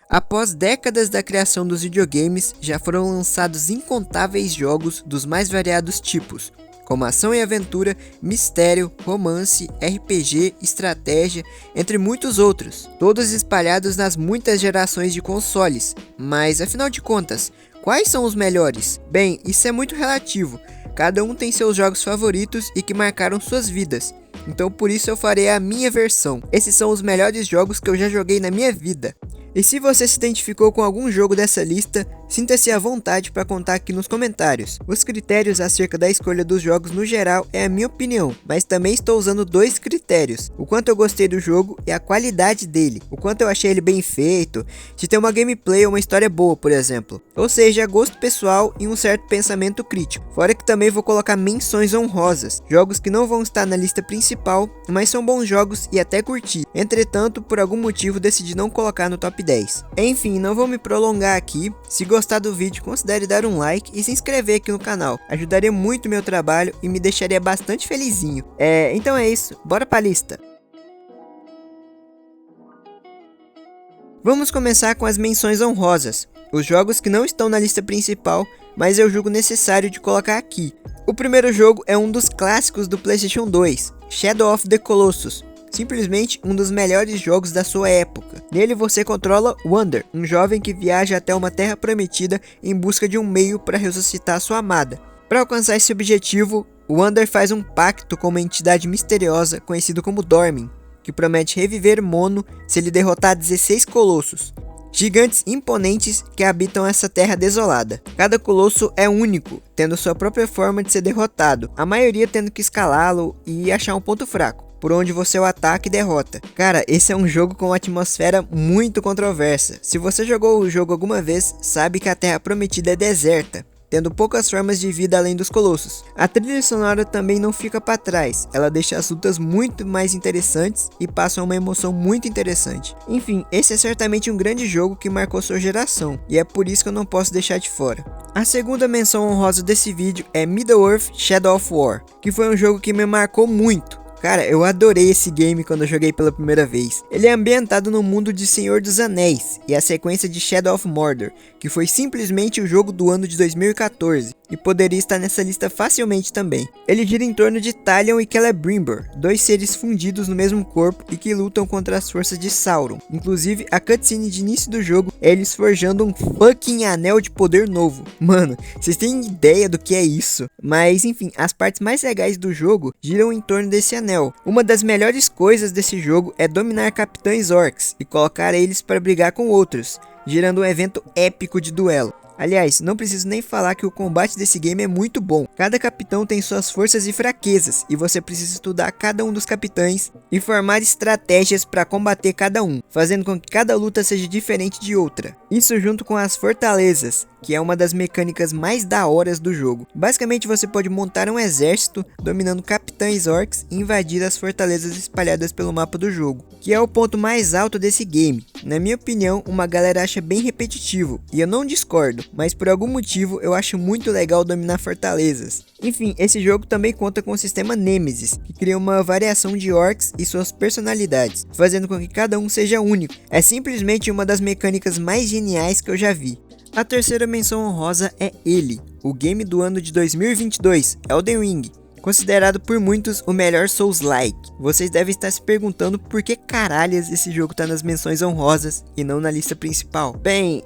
Após décadas da criação dos videogames, já foram lançados incontáveis jogos dos mais variados tipos, como ação e aventura, mistério, romance, RPG, estratégia, entre muitos outros, todos espalhados nas muitas gerações de consoles. Mas afinal de contas, quais são os melhores? Bem, isso é muito relativo, cada um tem seus jogos favoritos e que marcaram suas vidas. Então por isso eu farei a minha versão. Esses são os melhores jogos que eu já joguei na minha vida. E se você se identificou com algum jogo dessa lista, sinta-se à vontade para contar aqui nos comentários. Os critérios acerca da escolha dos jogos no geral é a minha opinião, mas também estou usando dois critérios: o quanto eu gostei do jogo e a qualidade dele, o quanto eu achei ele bem feito, se tem uma gameplay ou uma história boa, por exemplo. Ou seja, gosto pessoal e um certo pensamento crítico. Fora que também vou colocar menções honrosas, jogos que não vão estar na lista principal, mas são bons jogos e até curti. Entretanto, por algum motivo decidi não colocar no top 10. Enfim, não vou me prolongar aqui. Se gostar do vídeo, considere dar um like e se inscrever aqui no canal. Ajudaria muito o meu trabalho e me deixaria bastante felizinho. Então é isso, bora pra lista. Vamos começar com as menções honrosas, os jogos que não estão na lista principal, mas eu julgo necessário de colocar aqui. O primeiro jogo é um dos clássicos do PlayStation 2, Shadow of the Colossus. Simplesmente um dos melhores jogos da sua época. Nele você controla Wander, um jovem que viaja até uma terra prometida em busca de um meio para ressuscitar sua amada. Para alcançar esse objetivo, Wander faz um pacto com uma entidade misteriosa conhecida como Dormin, que promete reviver Mono se ele derrotar 16 colossos, gigantes imponentes que habitam essa terra desolada. Cada colosso é único, tendo sua própria forma de ser derrotado, a maioria tendo que escalá-lo e achar um ponto fraco, por onde você o ataca e derrota. Cara, esse é um jogo com uma atmosfera muito controversa. Se você jogou o jogo alguma vez, sabe que a Terra Prometida é deserta, tendo poucas formas de vida além dos colossos. A trilha sonora também não fica para trás, ela deixa as lutas muito mais interessantes e passa uma emoção muito interessante. Enfim, esse é certamente um grande jogo que marcou sua geração, e é por isso que eu não posso deixar de fora. A segunda menção honrosa desse vídeo é Middle-earth: Shadow of War, que foi um jogo que me marcou muito. Cara, eu adorei esse game quando eu joguei pela primeira vez. Ele é ambientado no mundo de Senhor dos Anéis e a sequência de Shadow of Mordor, que foi simplesmente o jogo do ano de 2014 e poderia estar nessa lista facilmente também. Ele gira em torno de Talion e Celebrimbor, dois seres fundidos no mesmo corpo e que lutam contra as forças de Sauron. Inclusive, a cutscene de início do jogo é eles forjando um fucking anel de poder novo. Mano, vocês têm ideia do que é isso? Mas enfim, as partes mais legais do jogo giram em torno desse anel. Uma das melhores coisas desse jogo é dominar capitães orcs e colocar eles para brigar com outros, gerando um evento épico de duelo. Aliás, não preciso nem falar que o combate desse game é muito bom. Cada capitão tem suas forças e fraquezas, e você precisa estudar cada um dos capitães e formar estratégias para combater cada um, fazendo com que cada luta seja diferente de outra. Isso junto com as fortalezas, que é uma das mecânicas mais da horas do jogo. Basicamente você pode montar um exército dominando capitães orcs e invadir as fortalezas espalhadas pelo mapa do jogo, que é o ponto mais alto desse game. Na minha opinião, uma galera acha bem repetitivo, e eu não discordo, mas por algum motivo eu acho muito legal dominar fortalezas. Enfim, esse jogo também conta com o sistema Nemesis, que cria uma variação de orcs e suas personalidades, fazendo com que cada um seja único. É simplesmente uma das mecânicas mais geniais que eu já vi. A terceira menção honrosa é ele, o game do ano de 2022, Elden Ring. Considerado por muitos o melhor Souls-like. Vocês devem estar se perguntando por que caralhas esse jogo tá nas menções honrosas e não na lista principal. Bem,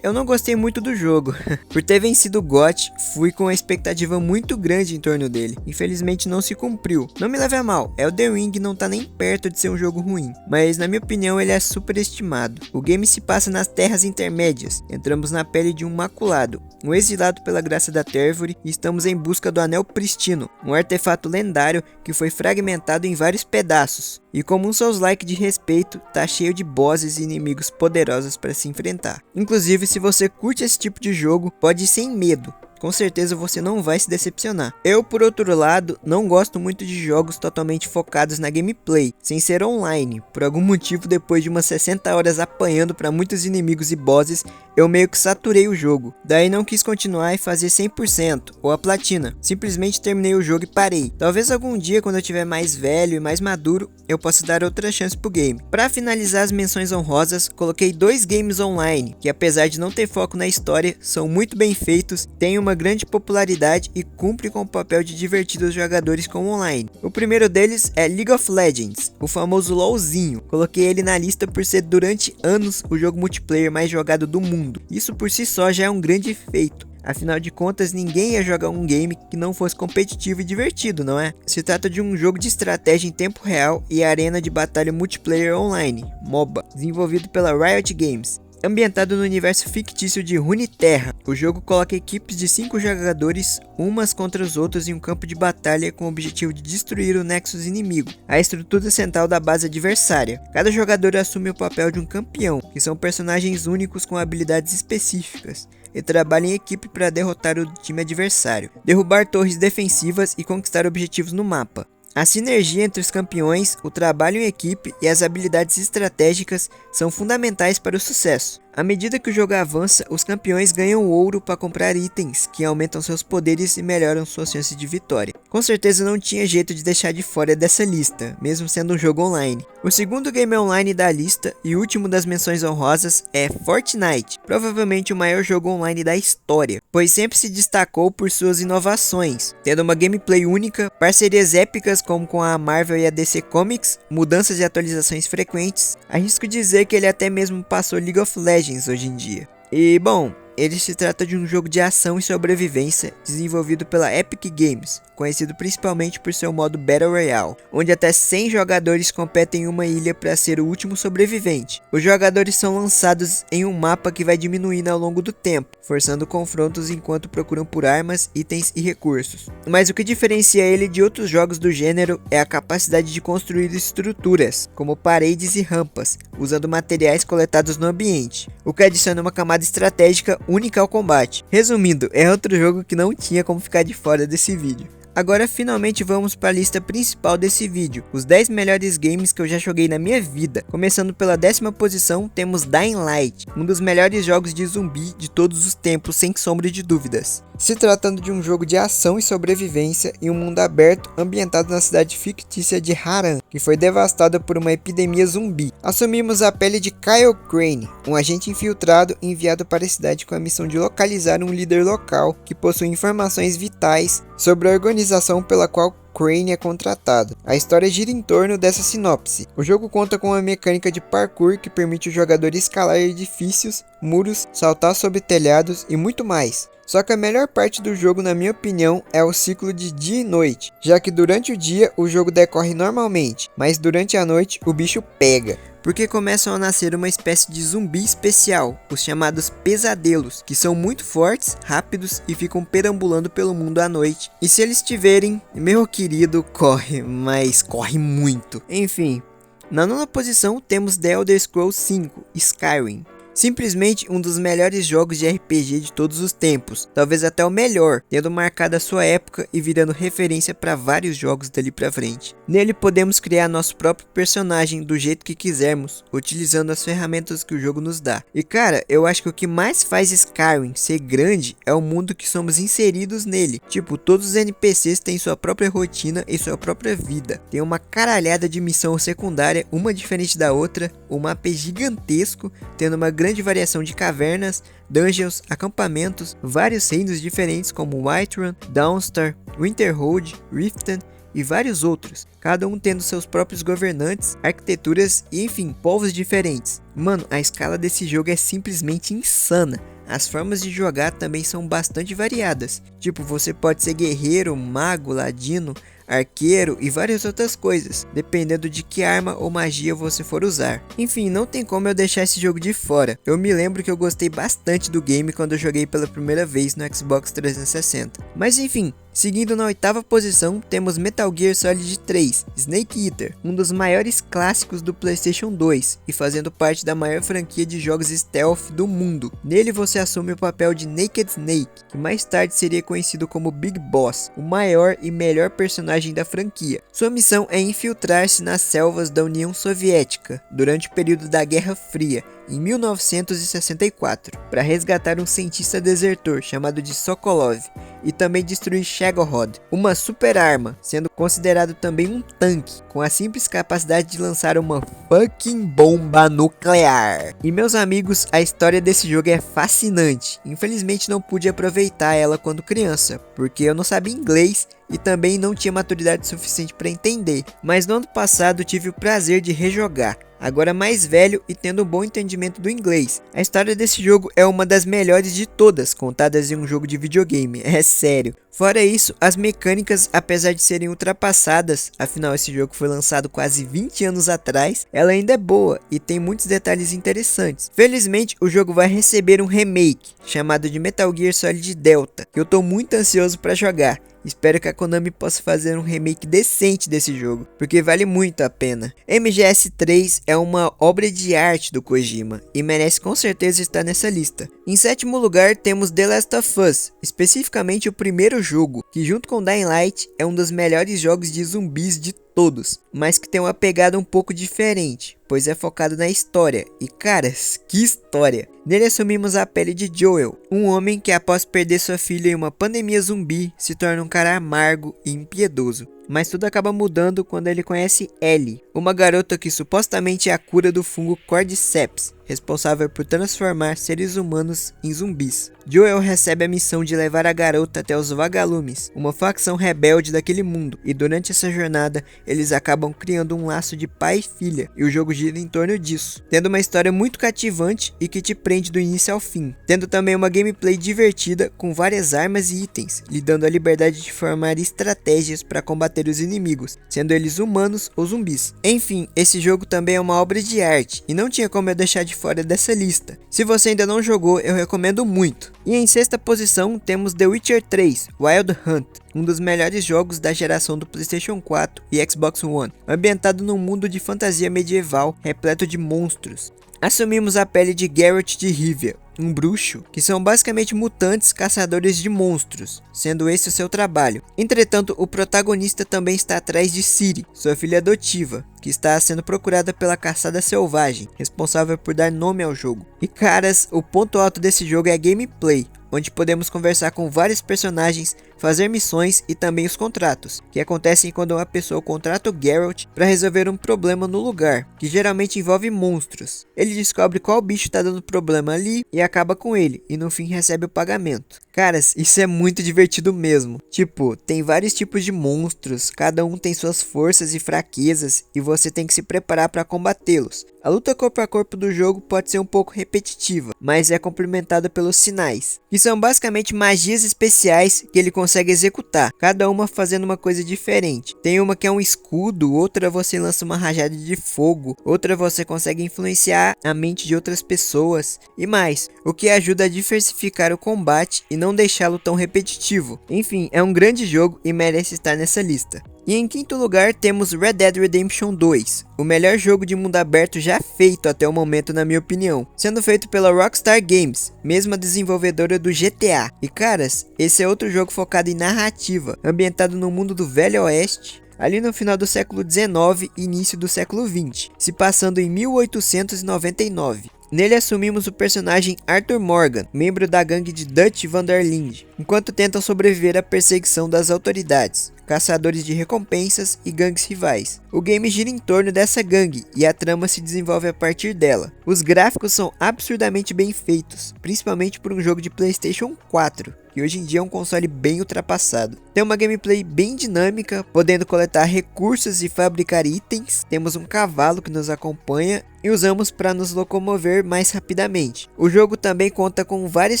eu não gostei muito do jogo. Por ter vencido o GOT, fui com uma expectativa muito grande em torno dele. Infelizmente não se cumpriu. Não me leve a mal, Elden Ring não tá nem perto de ser um jogo ruim, mas na minha opinião ele é superestimado. O game se passa nas terras intermédias. Entramos na pele de um maculado, um exilado pela graça da Tervory, e estamos em busca do Anel Pristino, um artefato lendário que foi fragmentado em vários pedaços. E como um Souls-like de respeito, tá cheio de bosses e inimigos poderosos para se enfrentar. Inclusive, se você curte esse tipo de jogo, pode ir sem medo, com certeza você não vai se decepcionar. Eu, por outro lado, não gosto muito de jogos totalmente focados na gameplay, sem ser online. Por algum motivo, depois de umas 60 horas apanhando para muitos inimigos e bosses, eu meio que saturei o jogo. Daí não quis continuar e fazer 100% ou a platina. Simplesmente terminei o jogo e parei. Talvez algum dia, quando eu tiver mais velho e mais maduro, eu possa dar outra chance pro game. Para finalizar as menções honrosas, coloquei 2 games online, que apesar de não ter foco na história, são muito bem feitos, têm uma grande popularidade e cumprem com o papel de divertir os jogadores com online. O primeiro deles é League of Legends, o famoso LoLzinho. Coloquei ele na lista por ser durante anos o jogo multiplayer mais jogado do mundo. Isso por si só já é um grande feito. Afinal de contas, ninguém ia jogar um game que não fosse competitivo e divertido, não é? Se trata de um jogo de estratégia em tempo real e arena de batalha multiplayer online, MOBA, desenvolvido pela Riot Games. Ambientado no universo fictício de Runeterra, o jogo coloca equipes de 5 jogadores umas contra os outros em um campo de batalha com o objetivo de destruir o Nexus inimigo, a estrutura central da base adversária. Cada jogador assume o papel de um campeão, que são personagens únicos com habilidades específicas, e trabalha em equipe para derrotar o time adversário, derrubar torres defensivas e conquistar objetivos no mapa. A sinergia entre os campeões, o trabalho em equipe e as habilidades estratégicas são fundamentais para o sucesso. À medida que o jogo avança, os campeões ganham ouro para comprar itens que aumentam seus poderes e melhoram suas chances de vitória. Com certeza não tinha jeito de deixar de fora dessa lista, mesmo sendo um jogo online. O segundo game online da lista e último das menções honrosas é Fortnite, provavelmente o maior jogo online da história, pois sempre se destacou por suas inovações, tendo uma gameplay única, parcerias épicas como com a Marvel e a DC Comics, mudanças e atualizações frequentes. Arrisco dizer que ele até mesmo passou League of Legends hoje em dia. E bom, ele se trata de um jogo de ação e sobrevivência desenvolvido pela Epic Games, conhecido principalmente por seu modo Battle Royale, onde até 100 jogadores competem em uma ilha para ser o último sobrevivente. Os jogadores são lançados em um mapa que vai diminuindo ao longo do tempo, forçando confrontos enquanto procuram por armas, itens e recursos. Mas o que diferencia ele de outros jogos do gênero é a capacidade de construir estruturas, como paredes e rampas, usando materiais coletados no ambiente, o que adiciona uma camada estratégica única ao combate. Resumindo, é outro jogo que não tinha como ficar de fora desse vídeo. Agora finalmente vamos para a lista principal desse vídeo, os 10 melhores games que eu já joguei na minha vida. Começando pela 10ª posição, temos Dying Light, um dos melhores jogos de zumbi de todos os tempos, sem sombra de dúvidas. Se tratando de um jogo de ação e sobrevivência em um mundo aberto ambientado na cidade fictícia de Harran, que foi devastada por uma epidemia zumbi. Assumimos a pele de Kyle Crane, um agente infiltrado enviado para a cidade com a missão de localizar um líder local que possui informações vitais sobre a organização pela qual Crane é contratado. A história gira em torno dessa sinopse. O jogo conta com uma mecânica de parkour que permite o jogador escalar edifícios, muros, saltar sobre telhados e muito mais. Só que a melhor parte do jogo, na minha opinião, é o ciclo de dia e noite, já que durante o dia o jogo decorre normalmente, mas durante a noite o bicho pega. Porque começam a nascer uma espécie de zumbi especial, os chamados pesadelos, que são muito fortes, rápidos e ficam perambulando pelo mundo à noite. E se eles te verem, meu querido, corre, mas corre muito. Enfim, na 9ª posição temos The Elder Scrolls V, Skyrim. Simplesmente um dos melhores jogos de RPG de todos os tempos, talvez até o melhor, tendo marcado a sua época e virando referência para vários jogos dali pra frente. Nele podemos criar nosso próprio personagem do jeito que quisermos, utilizando as ferramentas que o jogo nos dá. E cara, eu acho que o que mais faz Skyrim ser grande é o mundo que somos inseridos nele. Tipo, todos os NPCs têm sua própria rotina e sua própria vida. Tem uma caralhada de missão secundária, uma diferente da outra, o mapa é gigantesco, tendo uma grande variação de cavernas, dungeons, acampamentos, vários reinos diferentes como Whiterun, Dawnstar, Winterhold, Riften e vários outros, cada um tendo seus próprios governantes, arquiteturas e enfim, povos diferentes. Mano, a escala desse jogo é simplesmente insana. As formas de jogar também são bastante variadas, tipo você pode ser guerreiro, mago, ladino, arqueiro e várias outras coisas, dependendo de que arma ou magia você for usar. Enfim, não tem como eu deixar esse jogo de fora. Eu me lembro que eu gostei bastante do game quando eu joguei pela primeira vez no Xbox 360. Mas enfim, Seguindo na oitava posição, temos Metal Gear Solid 3, Snake Eater, um dos maiores clássicos do PlayStation 2 e fazendo parte da maior franquia de jogos stealth do mundo. Nele você assume o papel de Naked Snake, que mais tarde seria conhecido como Big Boss, o maior e melhor personagem da franquia. Sua missão é infiltrar-se nas selvas da União Soviética durante o período da Guerra Fria, em 1964, para resgatar um cientista desertor chamado de Sokolov e também destruir Shagohod, uma super arma, sendo considerado também um tanque, com a simples capacidade de lançar uma fucking bomba nuclear. E meus amigos, a história desse jogo é fascinante. Infelizmente não pude aproveitar ela quando criança, porque eu não sabia inglês e também não tinha maturidade suficiente para entender, mas no ano passado tive o prazer de rejogar, agora mais velho e tendo um bom entendimento do inglês. A história desse jogo é uma das melhores de todas contadas em um jogo de videogame, é sério. Fora isso, as mecânicas, apesar de serem ultrapassadas, afinal esse jogo foi lançado quase 20 anos atrás, ela ainda é boa e tem muitos detalhes interessantes. Felizmente o jogo vai receber um remake, chamado de Metal Gear Solid Delta, que eu tô muito ansioso para jogar. Espero que a Konami possa fazer um remake decente desse jogo, porque vale muito a pena. MGS3 é uma obra de arte do Kojima e merece com certeza estar nessa lista. Em sétimo lugar temos The Last of Us, especificamente o primeiro jogo, que junto com Dying Light é um dos melhores jogos de zumbis de todos, mas que tem uma pegada um pouco diferente, pois é focado na história, e caras, que história! Nele assumimos a pele de Joel, um homem que após perder sua filha em uma pandemia zumbi, se torna um cara amargo e impiedoso. Mas tudo acaba mudando quando ele conhece Ellie, uma garota que supostamente é a cura do fungo Cordyceps, responsável por transformar seres humanos em zumbis. Joel recebe a missão de levar a garota até os Vagalumes, uma facção rebelde daquele mundo, e durante essa jornada eles acabam criando um laço de pai e filha, e o jogo gira em torno disso, tendo uma história muito cativante e que te prende do início ao fim, tendo também uma gameplay divertida com várias armas e itens, lhe dando a liberdade de formar estratégias para combater os inimigos, sendo eles humanos ou zumbis. Enfim, esse jogo também é uma obra de arte, e não tinha como eu deixar de fora dessa lista. Se você ainda não jogou, eu recomendo muito. E em sexta posição temos The Witcher 3, Wild Hunt, um dos melhores jogos da geração do PlayStation 4 e Xbox One, ambientado num mundo de fantasia medieval repleto de monstros. Assumimos a pele de Geralt de Rivia, um bruxo, que são basicamente mutantes caçadores de monstros, sendo esse o seu trabalho. Entretanto, o protagonista também está atrás de Ciri, sua filha adotiva, que está sendo procurada pela caçada selvagem, responsável por dar nome ao jogo. E caras, o ponto alto desse jogo é a gameplay, onde podemos conversar com vários personagens, fazer missões e também os contratos, que acontecem quando uma pessoa contrata o Geralt para resolver um problema no lugar, que geralmente envolve monstros. Ele descobre qual bicho está dando problema ali e acaba com ele, e no fim recebe o pagamento. Caras, isso é muito divertido mesmo. Tipo, tem vários tipos de monstros, cada um tem suas forças e fraquezas, e você tem que se preparar para combatê-los. A luta corpo a corpo do jogo pode ser um pouco repetitiva, mas é complementada pelos sinais, que são basicamente magias especiais que ele consegue executar, cada uma fazendo uma coisa diferente. Tem uma que é um escudo, outra você lança uma rajada de fogo, outra você consegue influenciar a mente de outras pessoas e mais, o que ajuda a diversificar o combate e não deixá-lo tão repetitivo. Enfim, é um grande jogo e merece estar nessa lista. E em quinto lugar temos Red Dead Redemption 2, o melhor jogo de mundo aberto já feito até o momento na minha opinião, sendo feito pela Rockstar Games, mesma desenvolvedora do GTA. E caras, esse é outro jogo focado em narrativa, ambientado no mundo do Velho Oeste, ali no final do século XIX e início do século XX, se passando em 1899. Nele assumimos o personagem Arthur Morgan, membro da gangue de Dutch van der Linde, enquanto tentam sobreviver à perseguição das autoridades, caçadores de recompensas e gangues rivais. O game gira em torno dessa gangue e a trama se desenvolve a partir dela. Os gráficos são absurdamente bem feitos, principalmente por um jogo de PlayStation 4, que hoje em dia é um console bem ultrapassado. Tem uma gameplay bem dinâmica, podendo coletar recursos e fabricar itens. Temos um cavalo que nos acompanha e usamos para nos locomover mais rapidamente. O jogo também conta com várias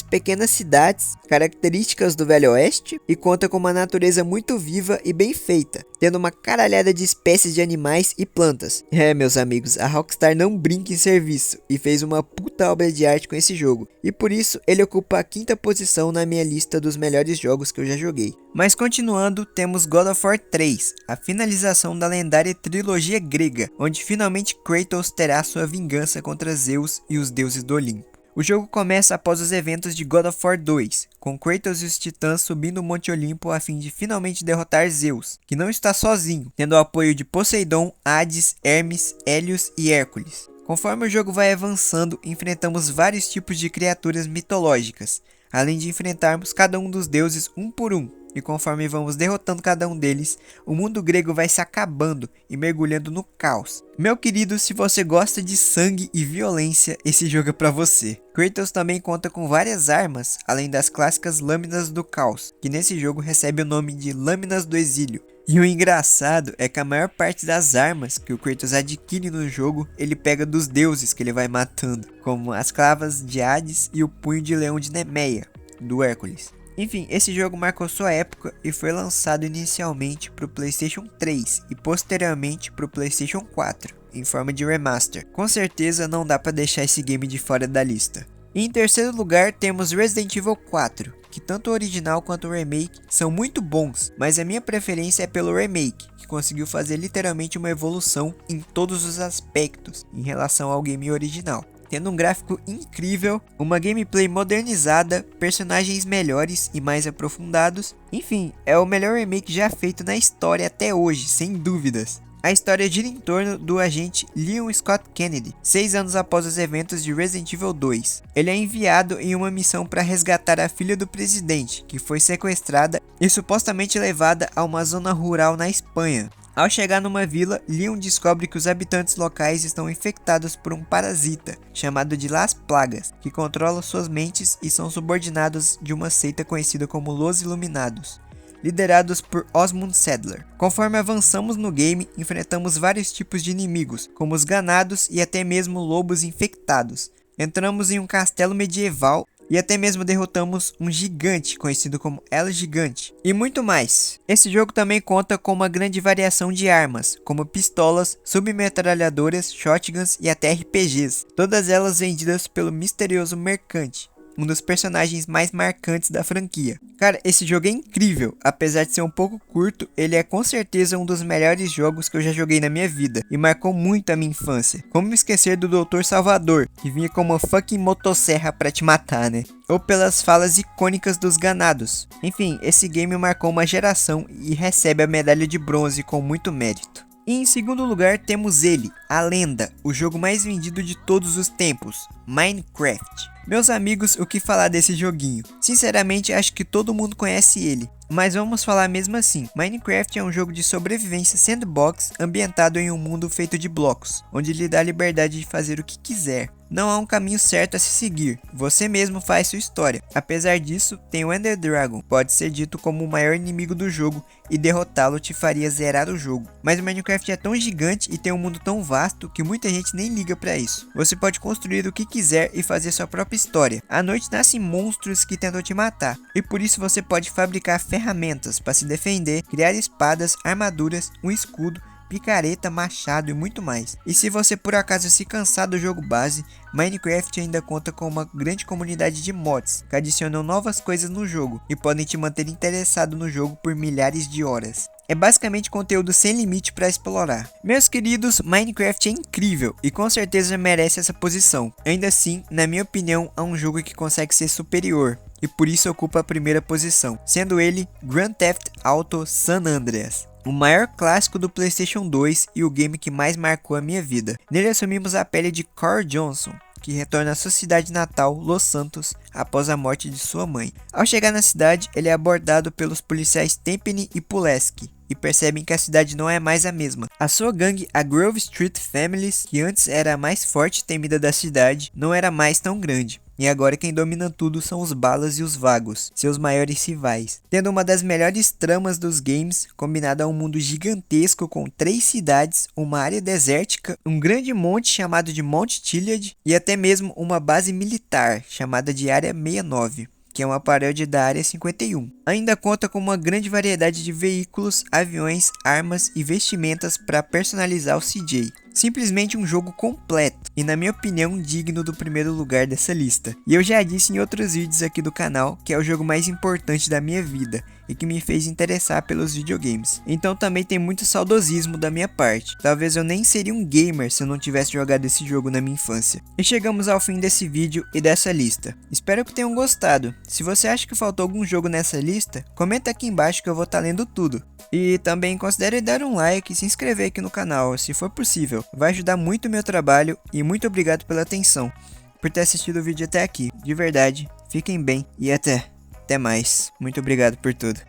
pequenas cidades, características do Velho Oeste, e conta com uma natureza muito viva e bem feita, tendo uma caralhada de espécies de animais e plantas. Meus amigos, a Rockstar não brinca em serviço e fez uma puta obra de arte com esse jogo, e por isso ele ocupa a quinta posição na minha lista lista dos melhores jogos que eu já joguei. Mas continuando, temos God of War 3, a finalização da lendária trilogia grega, onde finalmente Kratos terá sua vingança contra Zeus e os deuses do Olimpo. O jogo começa após os eventos de God of War 2, com Kratos e os titãs subindo o Monte Olimpo a fim de finalmente derrotar Zeus, que não está sozinho, tendo o apoio de Poseidon, Hades, Hermes, Hélios e Hércules. Conforme o jogo vai avançando, enfrentamos vários tipos de criaturas mitológicas, além de enfrentarmos cada um dos deuses um por um, e conforme vamos derrotando cada um deles, o mundo grego vai se acabando e mergulhando no caos. Meu querido, se você gosta de sangue e violência, esse jogo é pra você. Kratos também conta com várias armas, além das clássicas Lâminas do Caos, que nesse jogo recebe o nome de Lâminas do Exílio. E o engraçado é que a maior parte das armas que o Kratos adquire no jogo, ele pega dos deuses que ele vai matando, como as clavas de Hades e o punho de leão de Nemeia, do Hércules. Enfim, esse jogo marcou sua época e foi lançado inicialmente para o PlayStation 3 e posteriormente para o PlayStation 4, em forma de remaster. Com certeza não dá para deixar esse game de fora da lista. E em terceiro lugar temos Resident Evil 4, que tanto o original quanto o remake são muito bons, mas a minha preferência é pelo remake, que conseguiu fazer literalmente uma evolução em todos os aspectos em relação ao game original. Tendo um gráfico incrível, uma gameplay modernizada, personagens melhores e mais aprofundados. Enfim, é o melhor remake já feito na história até hoje, sem dúvidas. A história gira em torno do agente Leon Scott Kennedy, 6 anos após os eventos de Resident Evil 2. Ele é enviado em uma missão para resgatar a filha do presidente, que foi sequestrada e supostamente levada a uma zona rural na Espanha. Ao chegar numa vila, Leon descobre que os habitantes locais estão infectados por um parasita, chamado de Las Plagas, que controla suas mentes e são subordinados de uma seita conhecida como Los Iluminados, liderados por Osmond Sadler. Conforme avançamos no game, enfrentamos vários tipos de inimigos, como os ganados e até mesmo lobos infectados. Entramos em um castelo medieval e até mesmo derrotamos um gigante conhecido como El Gigante e muito mais. Esse jogo também conta com uma grande variação de armas, como pistolas, submetralhadoras, shotguns e até RPGs, todas elas vendidas pelo misterioso Mercante, um dos personagens mais marcantes da franquia. Cara, esse jogo é incrível, apesar de ser um pouco curto, ele é com certeza um dos melhores jogos que eu já joguei na minha vida, e marcou muito a minha infância. Como me esquecer do Dr. Salvador, que vinha com uma fucking motosserra pra te matar, né? Ou pelas falas icônicas dos ganados. Enfim, esse game marcou uma geração e recebe a medalha de bronze com muito mérito. E em segundo lugar temos ele, a lenda, o jogo mais vendido de todos os tempos, Minecraft. Meus amigos, o que falar desse joguinho? Sinceramente, acho que todo mundo conhece ele, mas vamos falar mesmo assim. Minecraft é um jogo de sobrevivência sandbox ambientado em um mundo feito de blocos, onde lhe dá a liberdade de fazer o que quiser. Não há um caminho certo a se seguir, você mesmo faz sua história. Apesar disso, tem o Ender Dragon, pode ser dito como o maior inimigo do jogo e derrotá-lo te faria zerar o jogo. Mas o Minecraft é tão gigante e tem um mundo tão vasto que muita gente nem liga pra isso. Você pode construir o que quiser e fazer sua própria história. À noite nascem monstros que tentam te matar, e por isso você pode fabricar ferramentas para se defender, criar espadas, armaduras, um escudo, picareta, machado e muito mais. E se você por acaso se cansar do jogo base, Minecraft ainda conta com uma grande comunidade de mods que adicionam novas coisas no jogo e podem te manter interessado no jogo por milhares de horas. É basicamente conteúdo sem limite para explorar. Meus queridos, Minecraft é incrível e com certeza merece essa posição. Ainda assim, na minha opinião, é um jogo que consegue ser superior e por isso ocupa a primeira posição, sendo ele Grand Theft Auto San Andreas, o maior clássico do PlayStation 2 e o game que mais marcou a minha vida. Nele assumimos a pele de Carl Johnson, que retorna à sua cidade natal, Los Santos, após a morte de sua mãe. Ao chegar na cidade, ele é abordado pelos policiais Tempany e Pulaski, e percebem que a cidade não é mais a mesma. A sua gangue, a Grove Street Families, que antes era a mais forte e temida da cidade, não era mais tão grande. E agora quem domina tudo são os Balas e os Vagos, seus maiores rivais. Tendo uma das melhores tramas dos games, combinada a um mundo gigantesco com 3 cidades, uma área desértica, um grande monte chamado de Monte Chiliad e até mesmo uma base militar chamada de Área 69. Que é uma paródia da Área 51. Ainda conta com uma grande variedade de veículos, aviões, armas e vestimentas para personalizar o CJ. Simplesmente um jogo completo e, na minha opinião, digno do primeiro lugar dessa lista. E eu já disse em outros vídeos aqui do canal que é o jogo mais importante da minha vida e que me fez interessar pelos videogames. Então também tem muito saudosismo da minha parte. Talvez eu nem seria um gamer se eu não tivesse jogado esse jogo na minha infância. E chegamos ao fim desse vídeo e dessa lista. Espero que tenham gostado. Se você acha que faltou algum jogo nessa lista, comenta aqui embaixo que eu vou estar lendo tudo. E também considere dar um like e se inscrever aqui no canal, se for possível. Vai ajudar muito o meu trabalho e muito obrigado pela atenção, por ter assistido o vídeo até aqui. De verdade, fiquem bem e até mais. Muito obrigado por tudo.